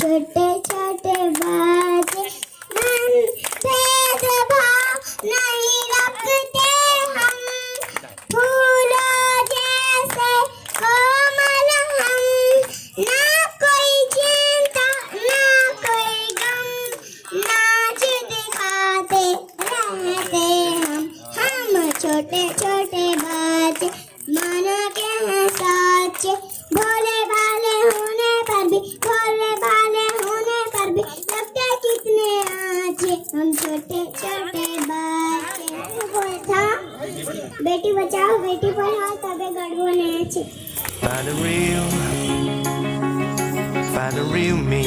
छोटे छोटे बच्चे भेदभाव नहीं रखते हम फूलों जैसे कोमल हम ना कोई चिंता ना कोई गम नाच दिखाते रहते हम छोटे छोटे बच्चे माना के हैं सच्चे भोले भाले होने पर भी लगते कितने अच्छे हम छोटे छोटे बच्चे था बेटी बचाओ बेटी पढ़ाओ तबे गढ़वो ने अच्छे Find the real me.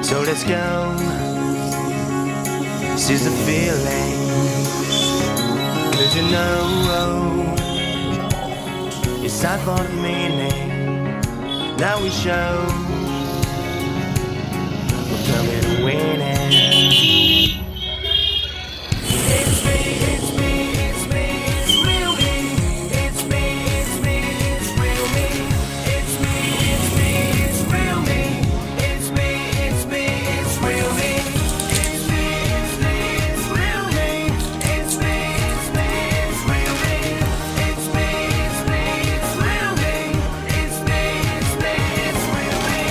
So let's go. Seize the feeling. 'Cause you know it's time for the meaning. Now we show we're coming to win it. It's me, it's me, it's me, it's real me. It's me, it's me, it's real me. It's me, it's me, it's real me. It's me, it's me, it's real me. It's me, it's me, it's real me. It's me, it's me, it's real me. It's me, it's me, it's real me. It's me, it's me, it's real me.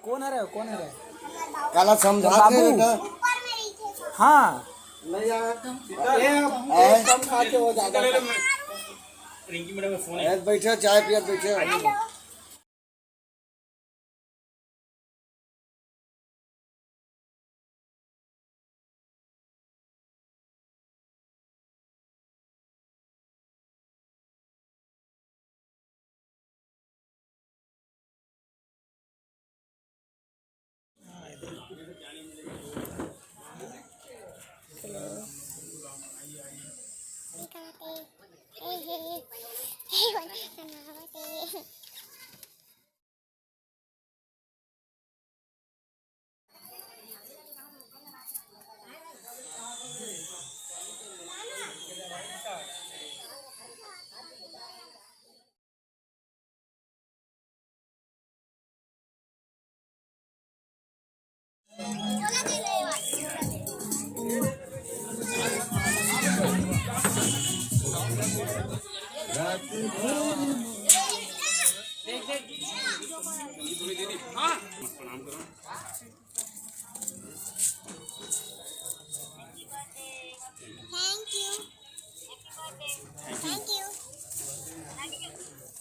कौन है रे काला समझा बाबू। बेटा हाँ नहीं आया कम खा के हो जाता है। रिंकी मैडम का फोन है। बैठे चाय पिया बैठे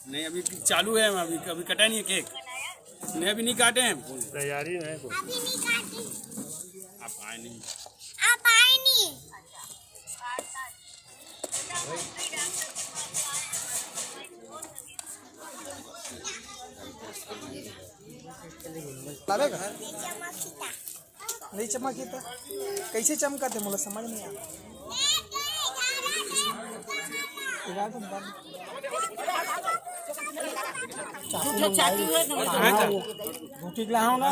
नहीं अभी चालू है, अभी अभी कटा नहीं है केक। नहीं अभी नहीं काटे हैं, तैयारी में अभी नहीं काटी आप आए नहीं। आप आए नहीं नहीं चमकी था कैसे चमका थे मुझे समझ नहीं आया। रोटी ला हो ना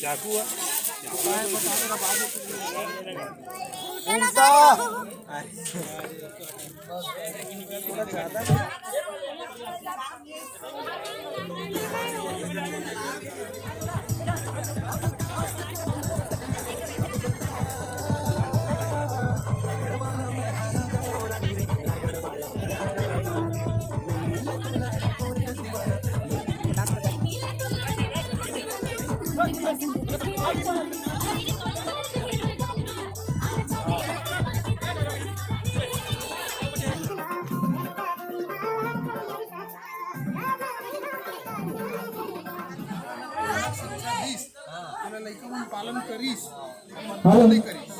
चाकू पालन करीस नहीं करीस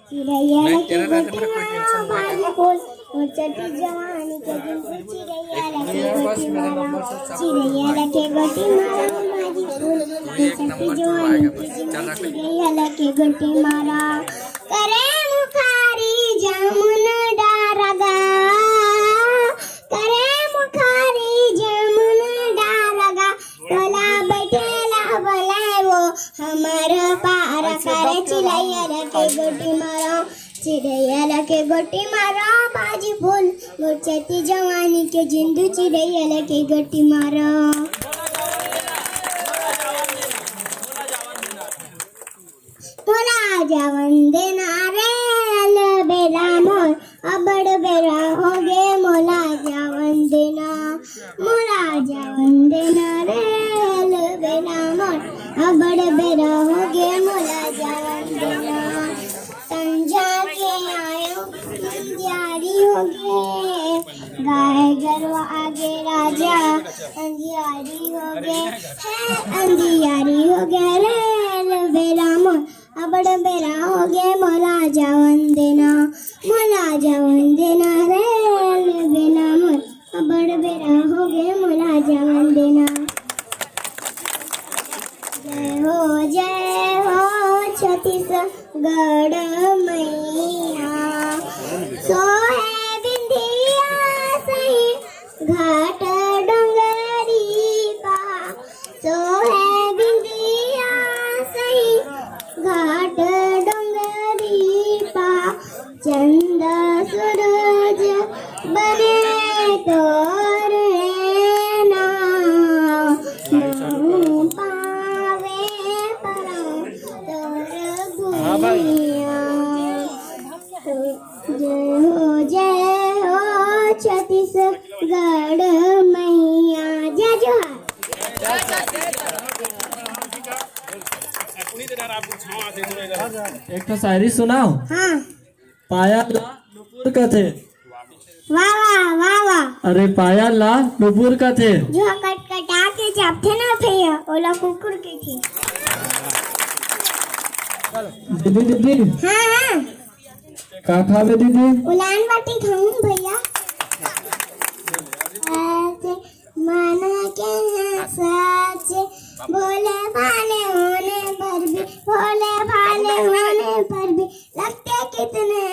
चिड़ैया लगे चटी जवानी के दिन से चिड़ैया लगे गोटी मारा फूल सखी जवानी की जिंदगी अलग गुटी मारा करे मुखारी जामुन डारगा करे मुखारी जामुन डारगा टोला बैठेला बोलाए वो हमार पार करे चिड़ैया के गुटी मारा चिड़ैया के गोटी मारा बाजी फूल गुरचती जवानी के जिंदू चिड़ैया के गोटी मारा मोला जावन देना रे अल बेला मोर अबड़ बेरा हो गे मोला जावन देना मोला जावन देना रे अल बेला मोर अबड़ बेरा हो गे मोला जावन देना संजा के आयो अंधियारी हो गए गाय गरवा आगे राजा अंधियारी हो गए अंधियारी हो गए रे बेरा मोर अबड़ बेरा हो गए मोला जावन देना रे बेला मोर अबड़ बेरा हो गए मोला जावन देना जय हो छत्तीसगढ़ मैया सोहे बिंदिया सही घाट डोंगरी पा सोहे बिंदिया सही घाट डोंगरी पा चंद सूरज बने तोर ना पावे परा तोर भूमिया जय हो छत्तीसगढ़ मैया जय जोहार एक तो शायरी सुनाओ। हाँ पाया ला नुपुर का थे। वाह वाह वाह वाह अरे पाया ला नुपुर का थे। जो कटकटा के जाते ना भैया ओला कुकुर के थी। दीदी दीदी हाँ हाँ का खावे दीदी? उलान बाटी खाऊं भैया। ऐसे माना के हैं सच भोले भाले होने पर भी भोले भाले होने पर भी लगते कितने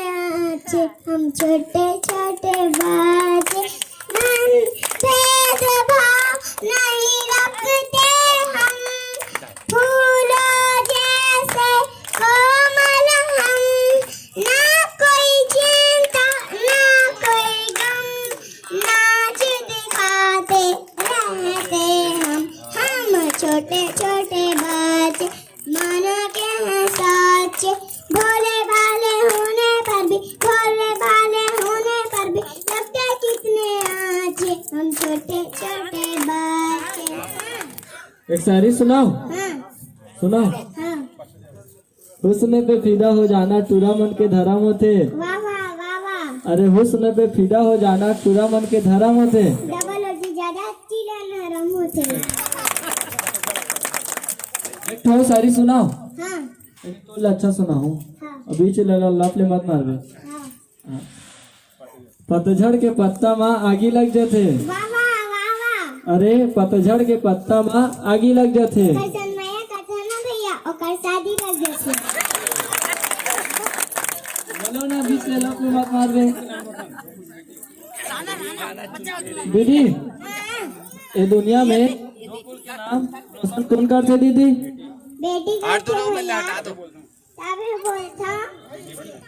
अच्छे हम छोटे छोटे बच्चे मन भेदभाव नहीं रखते हम फूलों जैसे कोमल हम ना कोई चिंता ना कोई गम नाच दिखाते रहते हम छोटे छोटे बच्चे माना के हैं सच भोले भाले होने पर भी भोले भाले होने पर भी लगते कितने अच्छे हम छोटे छोटे बच्चे। एक शायरी सुनाओ। हाँ सुनाओ। हाँ हुस्न पे फिदा हो जाना टूरा मन के धर्म होते। वाह वाह वाह वाह अरे हुस्न पे फिदा हो जाना टूरा मन के धर्म होते। डबल होती ज्यादा चिड़ा नरम होते। एक तो शायरी सुनाओ। हाँ एक तो अच्छा सुनाओ। हाँ अभी चला लप ले मत मार दे। हाँ पतझड़ के पत्ता माँ आगी लग जाते। वाह वाह वाह वाह अरे पतझड़ के पत्ता माँ आगी लग जाते। कैसन माया कथा ना भैया ओकर शादी लग जाती। बोलो ना बीच ले लप ले मत मार दे। दीदी ये दुनिया में नाम रोशन कौन करते दीदी? बेटी करते भैया तबे बोलता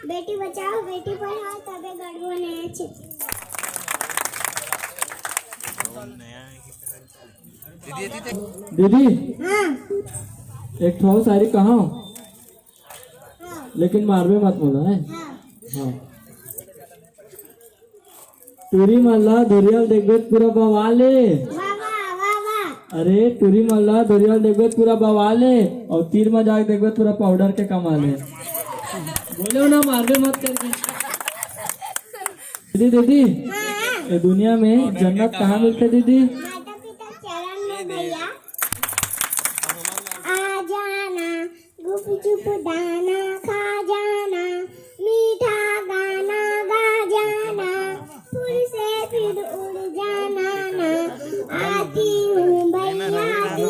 बेटी बचाओ बेटी पढ़ाओ तबे गड़बो नहीं छे। दीदी हाँ एक ठो शायरी कहा हाँ लेकिन मारवे मत बोला है। हाँ हाँ टूरी मल्ला धुरियल देखबे पूरा बवाले। वाह वाह वाह वाह अरे टूरी मल्ला धुरियल देखबे पूरा बवाले और तीर मजाक देखबे पूरा पाउडर के कमाले। बोलो ना मारवे मत करके। दीदी दीदी हाँ ये दुनिया में जन्नत कहाँ मिलते दीदी? माता पिता चरण में भैया आ जाना गुप चुप दाना खा जाना मीठा गाना गा जाना फूल से फिर उड़ जाना ना आती हूँ भैया आती हूँ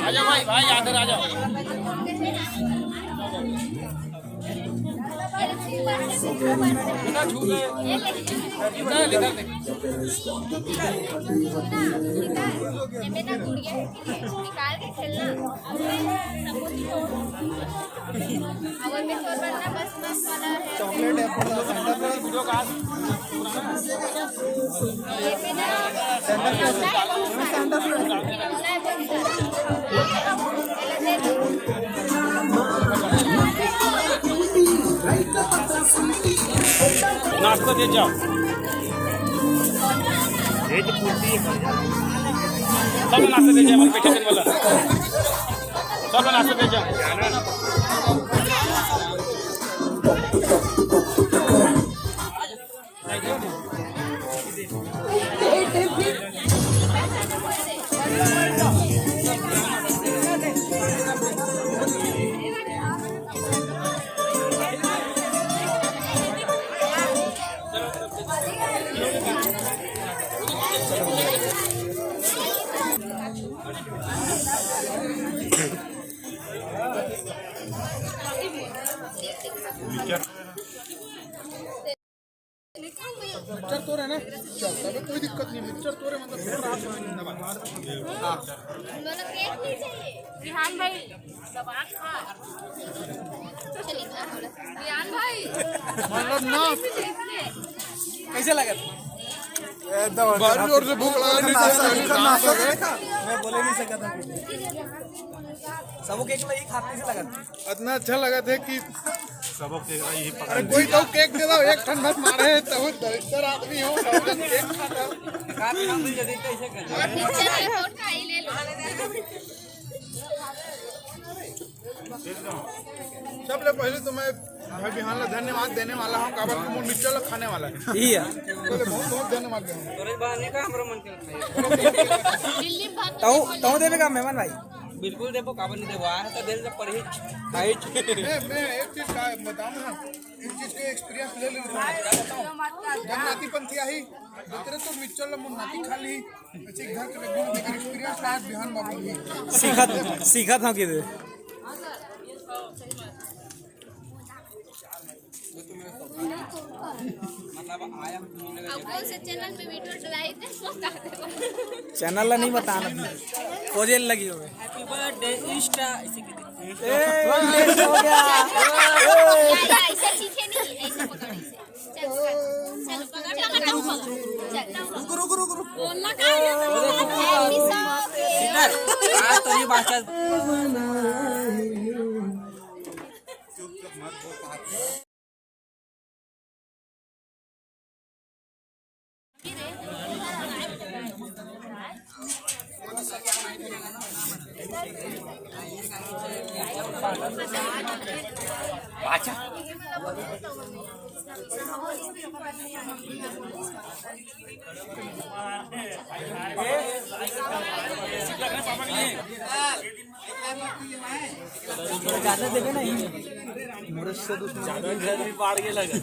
आजा भाई आदर आजा। निकाल के खेलना अगर में छोड़ बनना बस वाला है चॉकलेट एप्पल वीडियो का ये पे ना नाश्ता दे जाओ। सब नाश्ता दे जाओ बैठे दिन वाला सब नाश्ता दे जाओ। मिक्सचर तो है ना चलता है कोई दिक्कत नहीं मिक्सचर तो है मतलब फिर रात में हाँ दोनों केक नहीं चाहिए रिहान भाई जबान खा चलिए रिहान भाई मतलब ना कैसे लगा बारी जोर से भूख लगा मैं बोले नहीं सका था सबको केक लगी खाने से लगा इतना अच्छा लगा था कि अरे कोई तो केक दे दो एक ठंडा मारे तो दरिद्र आदमी हो केक खाता पिक्चर रिपोर्ट का ही ले लो सबले पहले तो मैं भाई बिहान ला धन्यवाद देने वाला हूँ काबर तुम मिक्सचर खाने वाला है बहुत बहुत धन्यवाद देना दिल्ली भाग तो देवे का मेहमान भाई बिल्कुल देखो काबर नहीं देवो आया तो दिल से परहेज खाई मैं एक चीज का बताऊँ ना एक चीज के एक्सपीरियंस ले ले जब नाती पंथी आई दूसरे तो मिक्सचर ला नाती खा ली अच्छे घर के लगन लेकिन एक्सपीरियंस आज बिहान बाबू ही सीखा था कि मतलब आया अब कौन से चैनल पे वीडियो डलाई थे वो कहते चैनल ला नहीं बताना खोजे लगी हो हैप्पी बर्थडे इंस्टा ऐसे की हो गया ऐसे सीखे नहीं ऐसे पकड़ ऐसे चल पकड़ चल रुक रुक बोलना का हैप्पी सॉन्ग आज तो ये भाषा ज्यादा देवे ना मुरस से ज्यादा घर भी बाढ़ के लगा